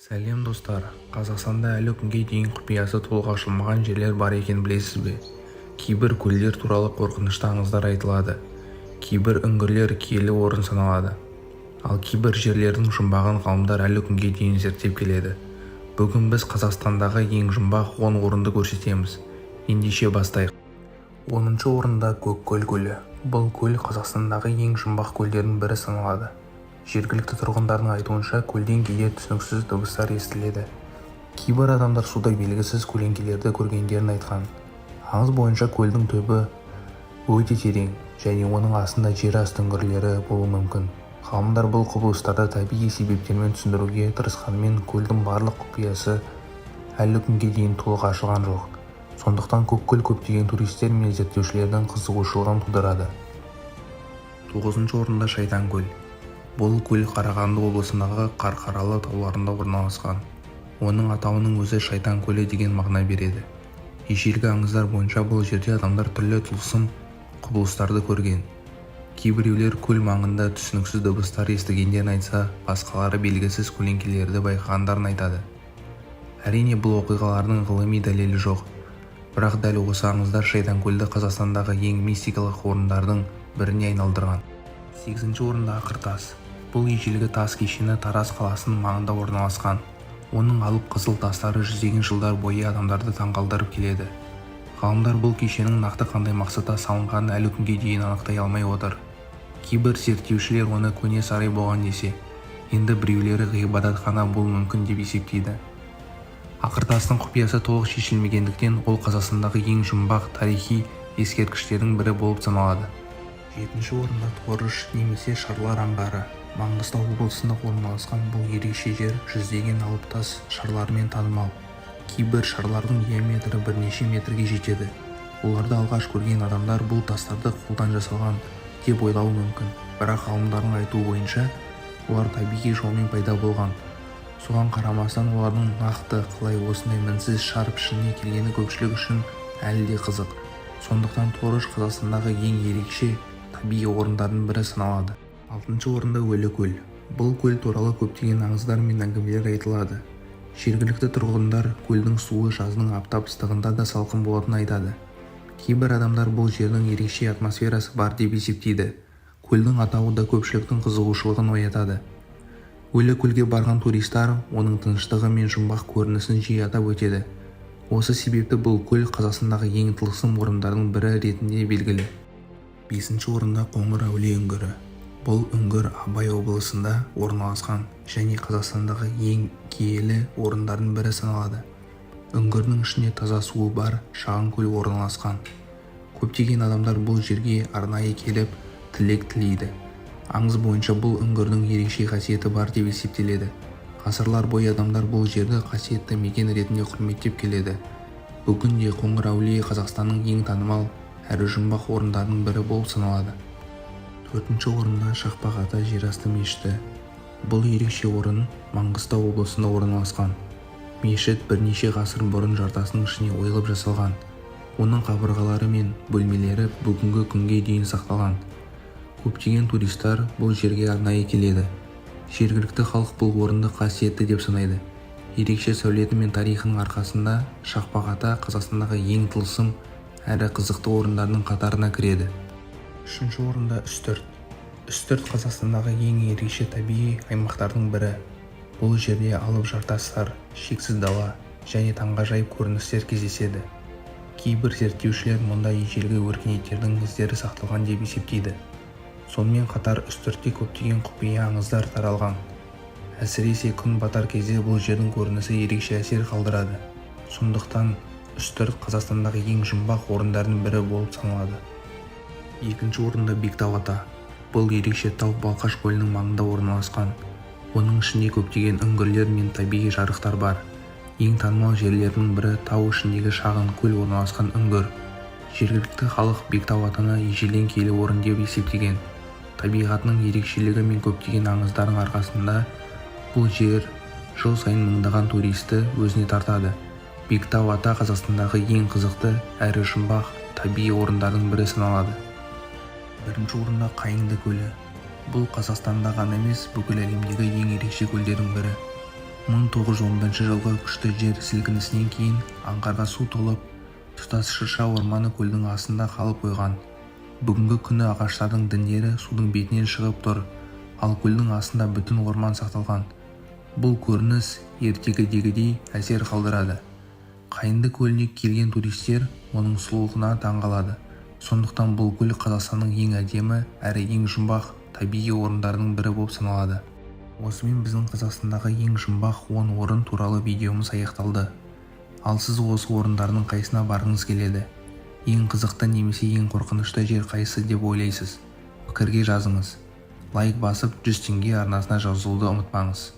Сәлем достар, Қазақстанда әлі күнге дейін құпиясы толық ашылмаған жерлер бар екенін білесіз бе? Кейбір көлдер туралы қорқынышты аңыздар айтылады. Кейбір үңгірлер киелі орын саналады. Ал кейбір жерлердің жұмбағын ғалымдар әлі күнге дейін зерттеп келеді. Бүгін біз Қазақстандағы ең жұмбақ 10 орынды көрсетеміз. Ендеше бастайық. 10-шы орында Көккөл көлі. Бұл көл Қазақстандағы ең жұмбақ көлдердің бірі саналады. Жергілікті тұрғындардың айтуынша көлден кейде түсініксіз дыбыстар естіледі. Кейбір адамдар суда белгісіз көлеңкелерді көргендерін айтқан. Аңыз бойынша көлдің түбі өте терең және оның астында жер асты үңгірлері болуы мүмкін. Ғалымдар бұл құбылыстарды табиғи себептермен түсіндіруге тырысқанымен көлдің барлық құпиясы әлі күнге дейін толық ашылған жоқ. Сондықтан Көккөл көптеген туристер мен зерттеушілердің қызығушылығын тудырады. 9-шы орында Шайтан көл. Бұл көл Қарағанды облысындағы Қарқаралы тауларында орналасқан. Оның атауының өзі Шайтан көлі деген мағына береді. Ежелгі аңыздар бойынша бұл жерде адамдар түрлі тылсым құбылыстарды көрген. Кейбіреулер көл маңында түсініксіз дыбыстар естігендерін айтса, басқалары белгісіз көлеңкелерді байқағандарын айтады. Әрине бұл оқиғалардың ғылыми дәлелі жоқ. Бірақ дәл осы аңыздар Шайтан көлді Қазақстандағы ең мистикалық орындардың біріне айналдырған. 8-ші орында Ақыртас. Бұл ежелгі тас кешені Тараз қаласының маңында орналасқан. Оның алып қызыл тастары жүздеген жылдар бойы адамдарды таңғалдырып келеді. Ғалымдар бұл кешеннің нақты қандай мақсатта салынғанын әлі күнге дейін анықтай алмай отыр. Кейбір зерттеушілер оны көне сарай болған десе, енді біреулері ғибадатхана болуы мүмкін деп есептейді. Ақыртастың құпиясы толық шешілмегендіктен ол Қазақстандағы ең жұмбақ тарихи ескерткіштердің бірі болып саналады. 7-ші орында Торыш немесе Шарлар аңғары. Маңғыстау облысында орналасқан бұл ерекше жер жүздеген алып тас шарларымен танымал. Кейбір шарлардың диаметрі бірнеше метрге жетеді. Оларды алғаш көрген адамдар бұл тастарды қолдан жасалған деп ойлауы мүмкін. Бірақ ғалымдардың айтуы бойынша олар табиғи жолмен пайда болған. Соған қарамастан олардың нақты қалай осындай мінсіз шар пішініне келгені көпшілік үшін әлі де қызық. Сондықтан Торыш Қазақстандағы ең ерекше табиғи орындардың бірі саналады. 6-шы орында Өлі көл. Бұл көл туралы көптеген аңыздар мен әңгімелер айтылады. Жергілікті тұрғындар көлдің суы жаздың аптап ыстығында да салқын болатынын айтады. Кейбір адамдар бұл жердің ерекше атмосферасы бар деп есептейді. Көлдің атауы да көпшіліктің қызығушылығын оятады. Өлі көлге барған туристер оның тыныштығы мен жұмбақ көрінісін жиі атап өтеді. Осы себепті бұл көл Қазақстандағы ең тылсым орындардың бірі ретінде белгілі. 5-ші орында Қоңыр Әулие үңгірі. Бұл үңгір Абай облысында орналасқан және Қазақстандағы ең киелі орындардың бірі саналады. Үңгірдің ішінде таза суы бар шағын көл орналасқан. Көптеген адамдар бұл жерге арнайы келіп тілек тілейді. Аңыз бойынша бұл үңгірдің ерекше қасиеті бар деп есептеледі. Ғасырлар бойы адамдар бұл жерді қасиетті мекен ретінде құрметтеп келеді. Бүгінде Қоңыр Әулие Қазақстанның ең танымал әрі жұмбақ орындарының бірі болып саналады. 4-ші орында Шақпақ Ата жерасты мешіті. Бұл ерекше орын Маңғыстау облысында орналасқан. Мешіт бірнеше ғасыр бұрын жартасының ішіне ойылып жасалған. Оның қабырғалары мен бөлмелері бүгінгі күнге дейін сақталған. Көптеген туристер бұл жерге арнайы келеді. Жергілікті халық бұл орынды қасиетті деп санайды. Ерекше сәулеті мен тарихының арқасында Шақпақ Ата Қазақстандағы ең тылсым әрі қызықты орындардың қатарына кіреді. 3-ші орында Үстірт. Үстірт Қазақстандағы ең ерекше табиғи аймақтардың бірі. Бұл жерде алып жартастар, шексіз дала және таңғажайып көріністер кездеседі. Кейбір зерттеушілер мұнда ежелгі өркениеттердің іздері сақталған деп есептейді. Сонымен қатар Үстіртте көптеген құпия аңыздар таралған. Әсіресе күн батар кезде бұл жердің көрінісі ерекше әсер қалдырады. Сондықтан Үстірт Қазақстандағы ең жұмбақ орындардың бірі болып саналады. 2-ші орында Бектау Ата. Бұл ерекше тау Балқаш көлінің маңында орналасқан. Оның ішінде көптеген үңгірлер мен табиғи жарықтар бар. Ең танымал жерлердің бірі тау ішіндегі шағын көл орналасқан үңгір. Жергілікті халық Бектау Атаны ежелден киелі орын деп есептеген. Табиғатының ерекшелігі мен көптеген аңыздардың арқасында бұл жер жыл сайын мыңдаған туристі өзіне тартады. Бектау Ата Қазақстандағы ең қызықты әрі жұмбақ табиғи орындардың бірі саналады. 1-ші орында Қайыңды көлі. Бұл Қазақстанда ғана емес, бүкіл әлемдегі ең ерекше көлдердің бірі. 1911 жылғы күшті жер сілкінісінен кейін аңғарға су толып, тұтас шырша орманы көлдің астында қалып қойған. Бүгінгі күні ағаштардың діндері судың бетінен шығып тұр, ал көлдің астында бүтін орман сақталған. Бұл көрініс ертегідегідей әсер қалдырады. Қайынды көліне келген туристер оның сұлулығына таңғалады. Сондықтан бұл көл Қазақстанның ең әдемі әрі ең жұмбақ табиғи орындарының бірі болып саналады. Осымен біздің Қазақстандағы ең жұмбақ 10 орын туралы видеомыз аяқталды. Ал сіз осы орындардың қайсына барғыңыз келеді? Ең қызықты немесе ең қорқынышты жер қайсысы деп ойлайсыз? Пікірге жазыңыз. Лайк басып 100 теңге арнасына жазылуды ұмытпаңыз.